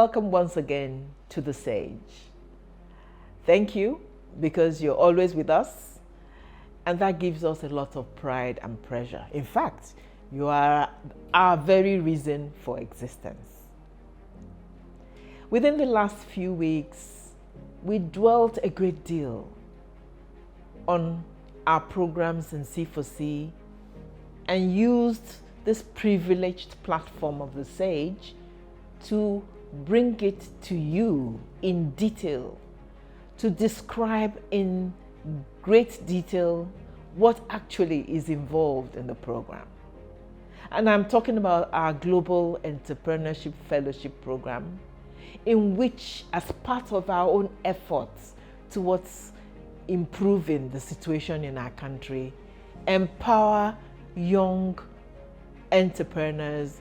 welcome once again to The Sage. Thank you because you're always with us, and that gives us a lot of pride and pleasure. In fact, you are our very reason for existence. Within the last few weeks, we dwelt a great deal on our programs in C4C and used this privileged platform of The Sage to bring it to you in detail, to describe in great detail what actually is involved in the program. And I'm talking about our Global Entrepreneurship Fellowship Program, in which, as part of our own efforts towards improving the situation in our country, empower young entrepreneurs,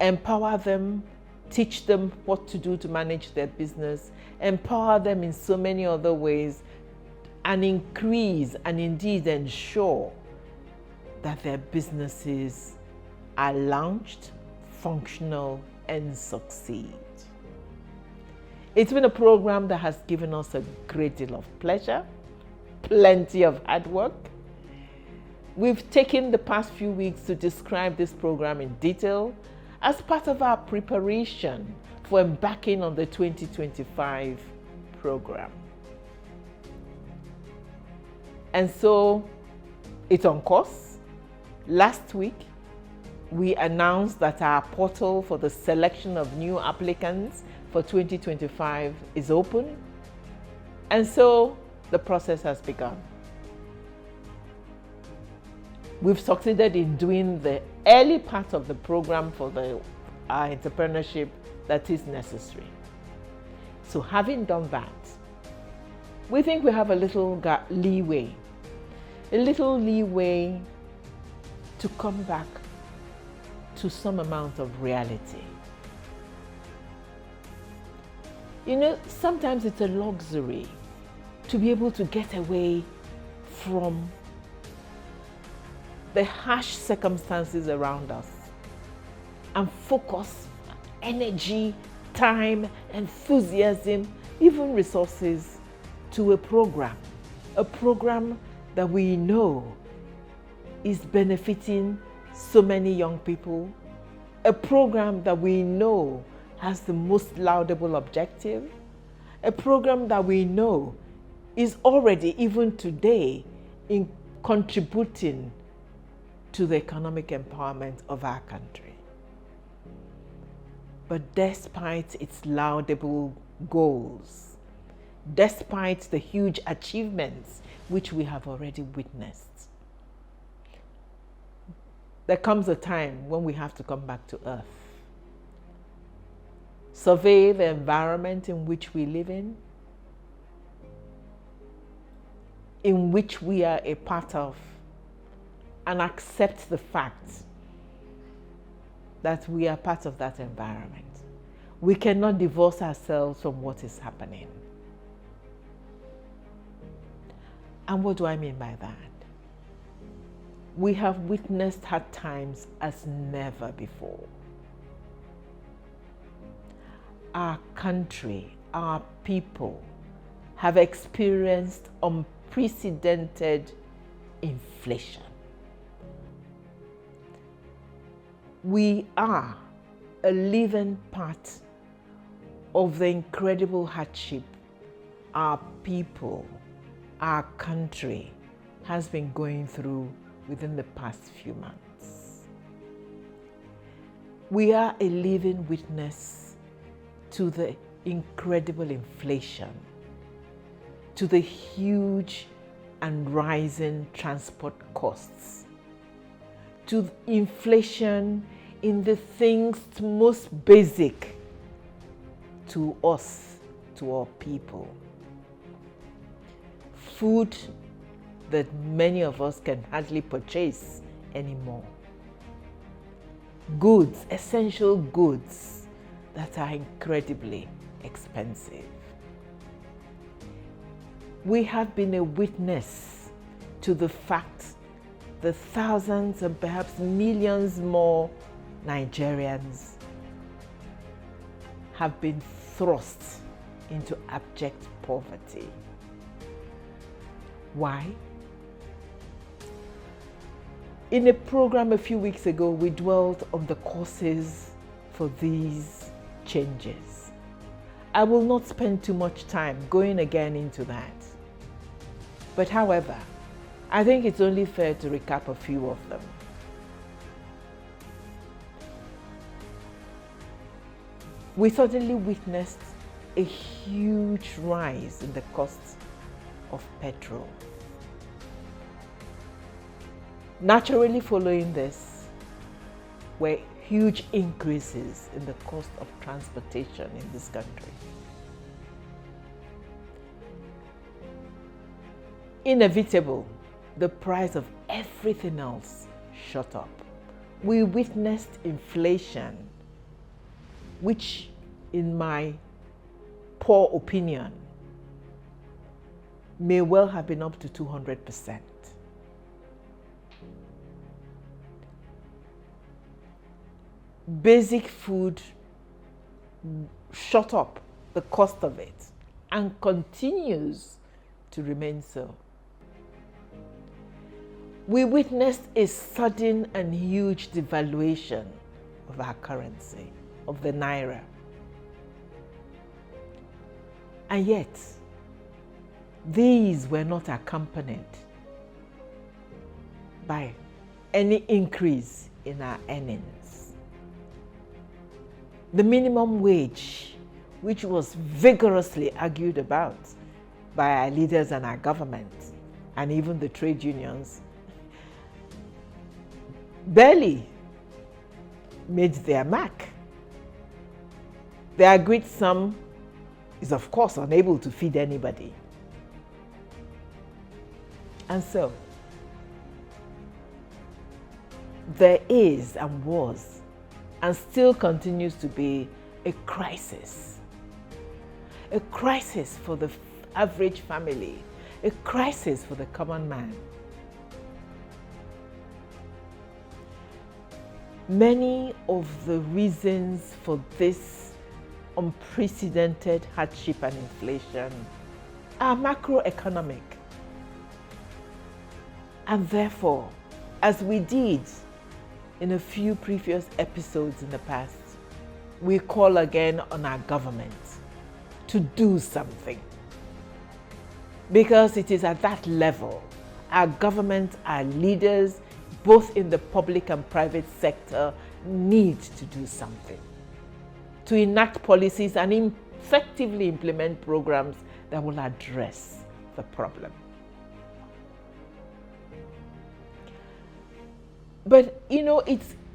empower them, teach them what to do to manage their business, empower them in so many other ways, and increase and indeed ensure that their businesses are launched, functional, and succeed. It's been a program that has given us a great deal of pleasure, plenty of hard work. We've taken the past few weeks to describe this program in detail as part of our preparation for embarking on the 2025 program. And so it's on course. Last week, we announced that our portal for the selection of new applicants for 2025 is open. And so the process has begun. We've succeeded in doing the early part of the program for our entrepreneurship that is necessary. So having done that, we think we have a little leeway to come back to some amount of reality. You know, sometimes it's a luxury to be able to get away from the harsh circumstances around us and focus energy, time, enthusiasm, even resources to a program that we know is benefiting so many young people, a program that we know has the most laudable objective, a program that we know is already, even today, in contributing to the economic empowerment of our country. But despite its laudable goals, despite the huge achievements which we have already witnessed, there comes a time when we have to come back to earth, survey the environment in which we live in which we are a part of, and accept the fact that we are part of that environment. We cannot divorce ourselves from what is happening. And what do I mean by that? We have witnessed hard times as never before. Our country, our people have experienced unprecedented inflation. We are a living part of the incredible hardship our people, our country has been going through within the past few months. We are a living witness to the incredible inflation, to the huge and rising transport costs, to inflation in the things most basic to us, to our people. Food that many of us can hardly purchase anymore. Goods, essential goods that are incredibly expensive. We have been a witness to the fact that thousands and perhaps millions more Nigerians have been thrust into abject poverty. Why? In a program a few weeks ago, we dwelt on the causes for these changes. I will not spend too much time going again into that. But however, I think it's only fair to recap a few of them. We suddenly witnessed a huge rise in the cost of petrol. Naturally following this were huge increases in the cost of transportation in this country. Inevitable, the price of everything else shot up. We witnessed inflation, which, in my poor opinion, may well have been up to 200%. Basic food shot up, the cost of it, and continues to remain so. We witnessed a sudden and huge devaluation of our currency, of the naira. And yet, these were not accompanied by any increase in our earnings. The minimum wage, which was vigorously argued about by our leaders and our government, and even the trade unions, barely made their mark. The agreed sum is, of course, unable to feed anybody. And so, there is and was and still continues to be a crisis for the average family, a crisis for the common man. Many of the reasons for this unprecedented hardship and inflation are macroeconomic. And therefore, as we did in a few previous episodes in the past, we call again on our government to do something. Because it is at that level, our government, our leaders, both in the public and private sector, need to do something to enact policies and effectively implement programs that will address the problem. But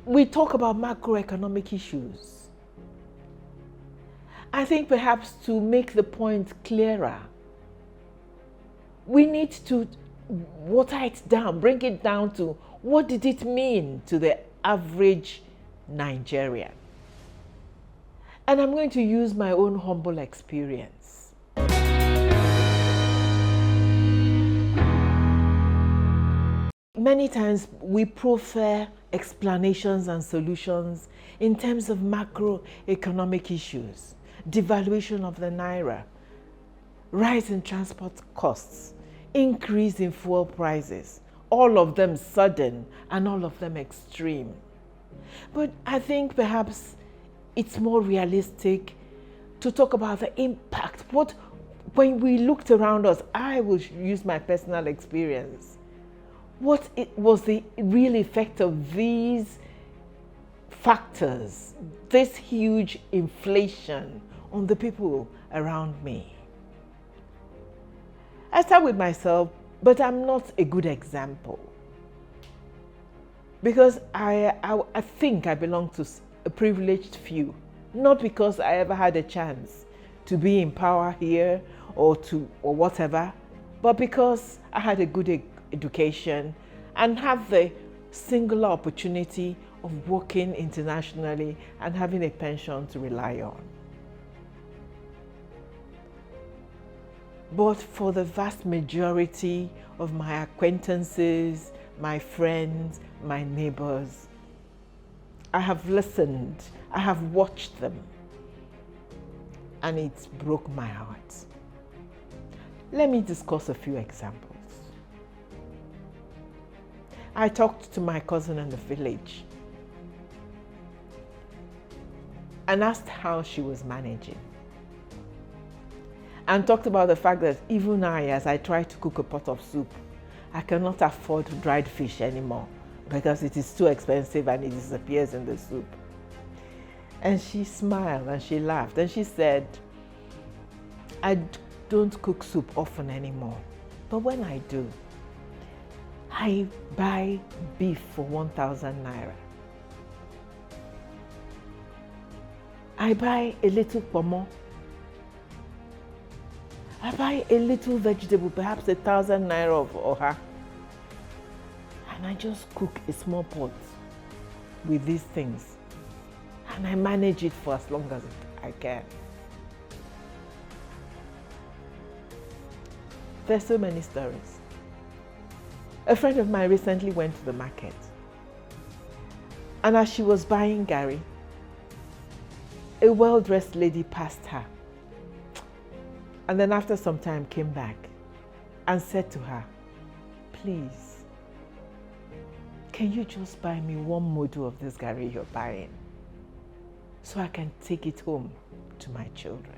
we talk about macroeconomic issues. I think perhaps to make the point clearer, we need to water it down, bring it down to what did it mean to the average Nigerian. And I'm going to use my own humble experience. Many times we prefer explanations and solutions in terms of macroeconomic issues, devaluation of the naira, rise in transport costs, increase in fuel prices, all of them sudden and all of them extreme. But I think perhaps it's more realistic to talk about the impact. When we looked around us, I will use my personal experience. What was the real effect of these factors, this huge inflation on the people around me? I start with myself, but I'm not a good example. Because I think I belong to a privileged few, not because I ever had a chance to be in power here or whatever, but because I had a good education and have the singular opportunity of working internationally and having a pension to rely on. But for the vast majority of my acquaintances, my friends, my neighbors, I have listened, I have watched them. and it broke my heart. Let me discuss a few examples. I talked to my cousin in the village and asked how she was managing, and talked about the fact that even I, as I try to cook a pot of soup, I cannot afford dried fish anymore because it is too expensive and it disappears in the soup. And she smiled and she laughed and she said, I don't cook soup often anymore, but when I do, I buy beef for 1,000 naira. I buy a little pomo. I buy a little vegetable, perhaps 1,000 naira of oha. And I just cook a small pot with these things. And I manage it for as long as I can. There's so many stories. A friend of mine recently went to the market. And as she was buying garri, a well-dressed lady passed her. And then after some time came back and said to her, please, can you just buy me one modu of this garri you're buying so I can take it home to my children?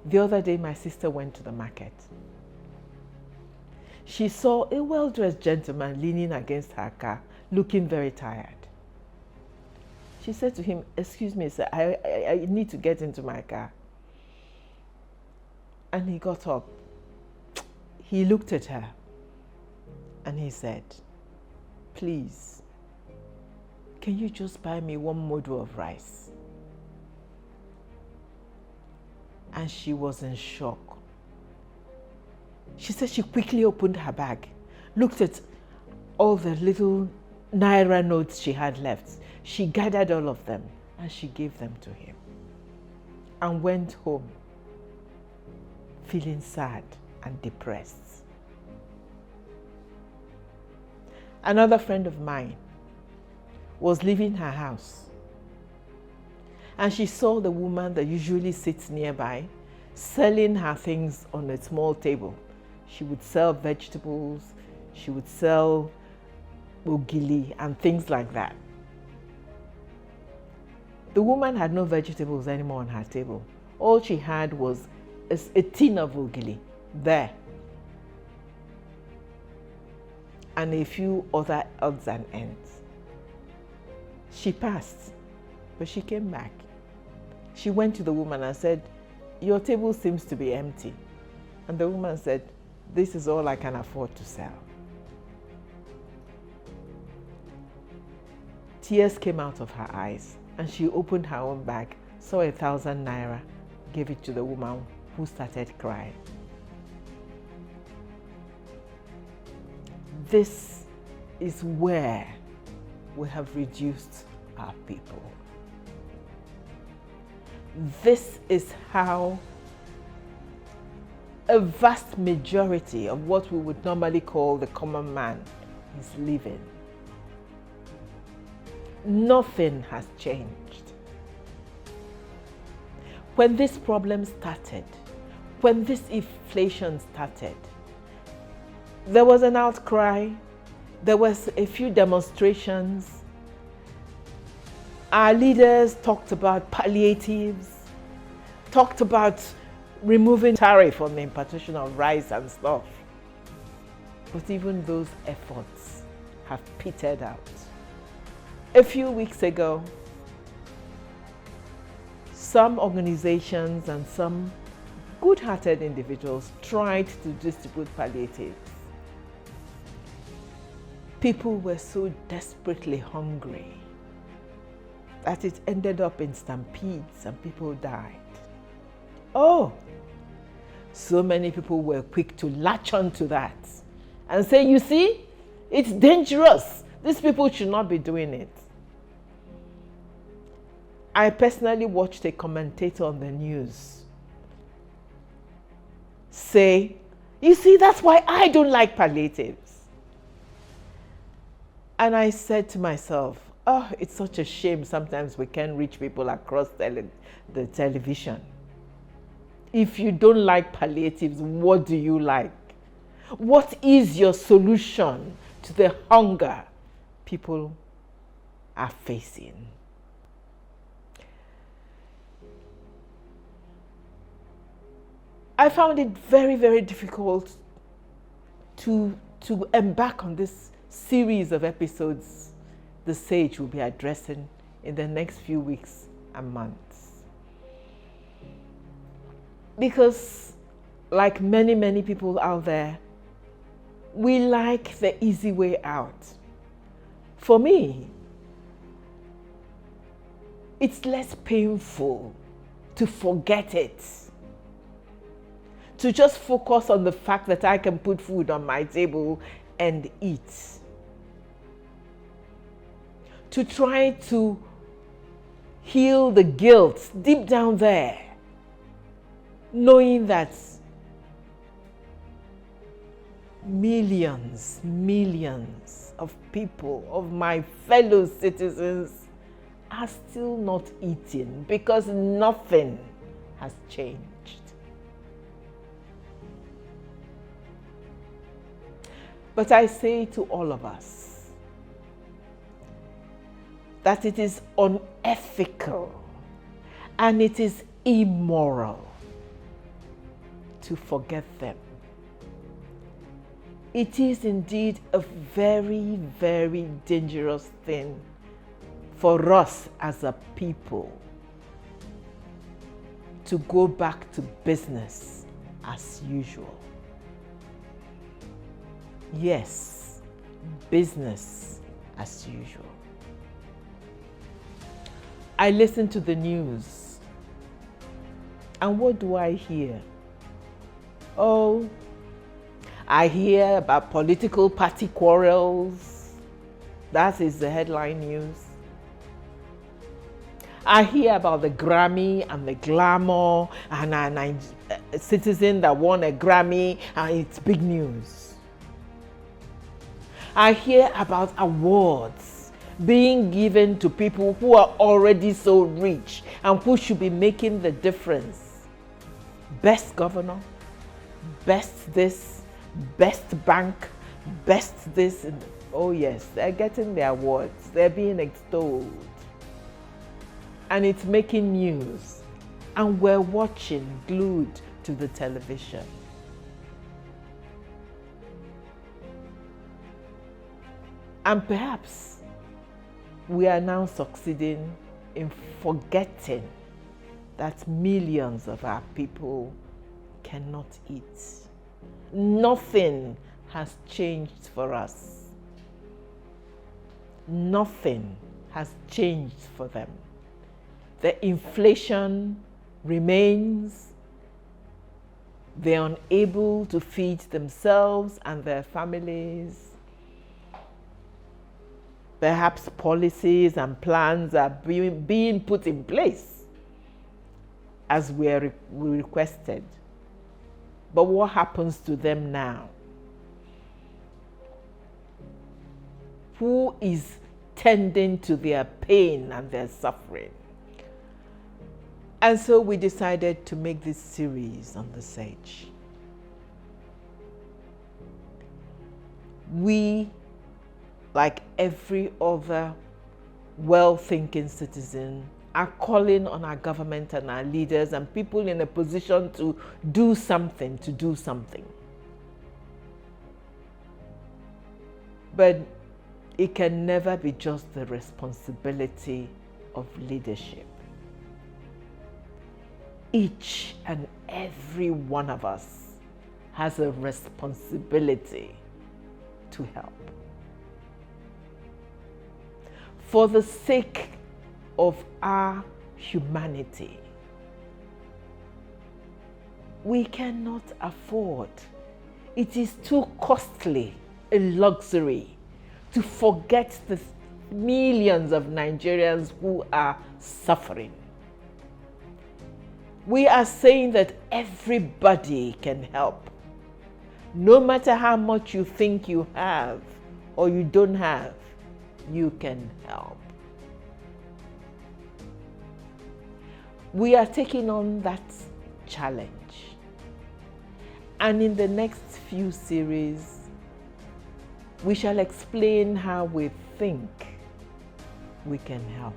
The other day, my sister went to the market. She saw a well-dressed gentleman leaning against her car, looking very tired. She said to him, excuse me, sir, I need to get into my car. And he got up. He looked at her and he said, please, can you just buy me one modu of rice? And she was in shock. She said she quickly opened her bag, looked at all the little naira notes she had left. She gathered all of them and she gave them to him and went home feeling sad and depressed. Another friend of mine was leaving her house and she saw the woman that usually sits nearby selling her things on a small table. She would sell vegetables, she would sell ogili and things like that. The woman had no vegetables anymore on her table. All she had was a tin of ogili there and a few other odds and ends. She passed, but she came back. She went to the woman and said, your table seems to be empty. And the woman said, this is all I can afford to sell. Tears came out of her eyes and she opened her own bag, saw 1,000 naira, gave it to the woman who started crying. This is where we have reduced our people. This is how a vast majority of what we would normally call the common man is living. Nothing has changed. When this problem started, when this inflation started, there was an outcry, there was a few demonstrations. Our leaders talked about palliatives, talked about removing tariff on the importation of rice and stuff. But even those efforts have petered out. A few weeks ago, some organizations and some good-hearted individuals tried to distribute palliatives. People were so desperately hungry that it ended up in stampedes and people died. Oh, so many people were quick to latch on to that and say, you see, it's dangerous. These people should not be doing it. I personally watched a commentator on the news say, you see, that's why I don't like palliatives. And I said to myself, Oh, it's such a shame sometimes we can't reach people across the television. If you don't like palliatives, what do you like? What is your solution to the hunger people are facing? I found it very, very difficult to embark on this series of episodes the Sage will be addressing in the next few weeks and months. Because, like many, many people out there, we like the easy way out. For me, it's less painful to forget it, to just focus on the fact that I can put food on my table and eat. To try to heal the guilt deep down there, knowing that millions of people, of my fellow citizens, are still not eating because nothing has changed. But I say to all of us that it is unethical and it is immoral to forget them. It is indeed a very, very dangerous thing for us as a people to go back to business as usual. Yes, business as usual. I listen to the news, and what do I hear? Oh, I hear about political party quarrels. That is the headline news. I hear about the Grammy and the glamour and a citizen that won a Grammy, and it's big news. I hear about awards being given to people who are already so rich and who should be making the difference. Best governor, best this, best bank, best this. Oh yes, they're getting the awards. They're being extolled. And it's making news. And we're watching, glued to the television. And perhaps we are now succeeding in forgetting that millions of our people cannot eat. Nothing has changed for us. Nothing has changed for them. The inflation remains. They're unable to feed themselves and their families. Perhaps policies and plans are being put in place as we requested. But what happens to them now? Who is tending to their pain and their suffering? And so we decided to make this series on the Sage. We, like every other well-thinking citizen, are calling on our government and our leaders and people in a position to do something, But it can never be just the responsibility of leadership. Each and every one of us has a responsibility to help. For the sake of our humanity, we cannot afford. It is too costly a luxury to forget the millions of Nigerians who are suffering. We are saying that everybody can help. No matter how much you think you have or you don't have, you can help. We are taking on that challenge. And in the next few series, we shall explain how we think we can help.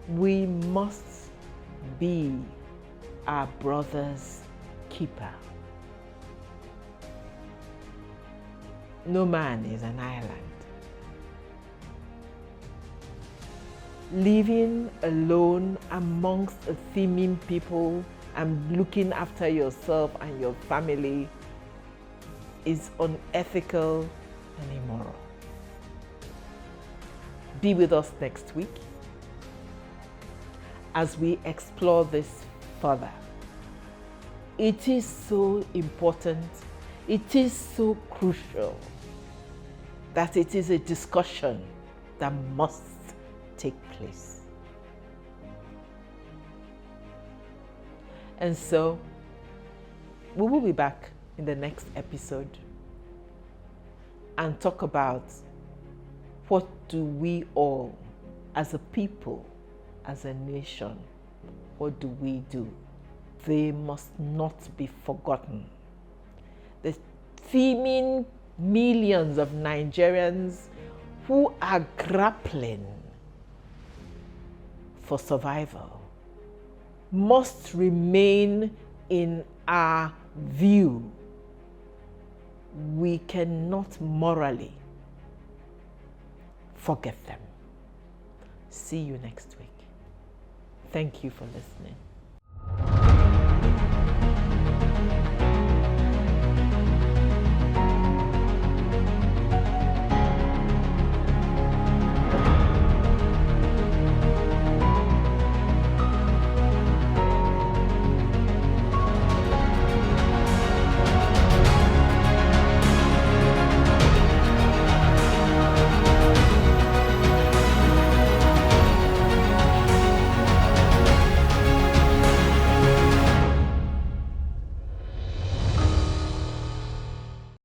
We must be our brother's keeper. No man is an island. Living alone amongst a teeming people and looking after yourself and your family is unethical and immoral. Be with us next week as we explore this further. It is so important, it is so crucial that it is a discussion that must take place. And so, we will be back in the next episode and talk about what do we all, as a people, as a nation, what do we do? They must not be forgotten. The teeming millions of Nigerians who are grappling for survival must remain in our view. We cannot morally forget them. See you next week. Thank you for listening.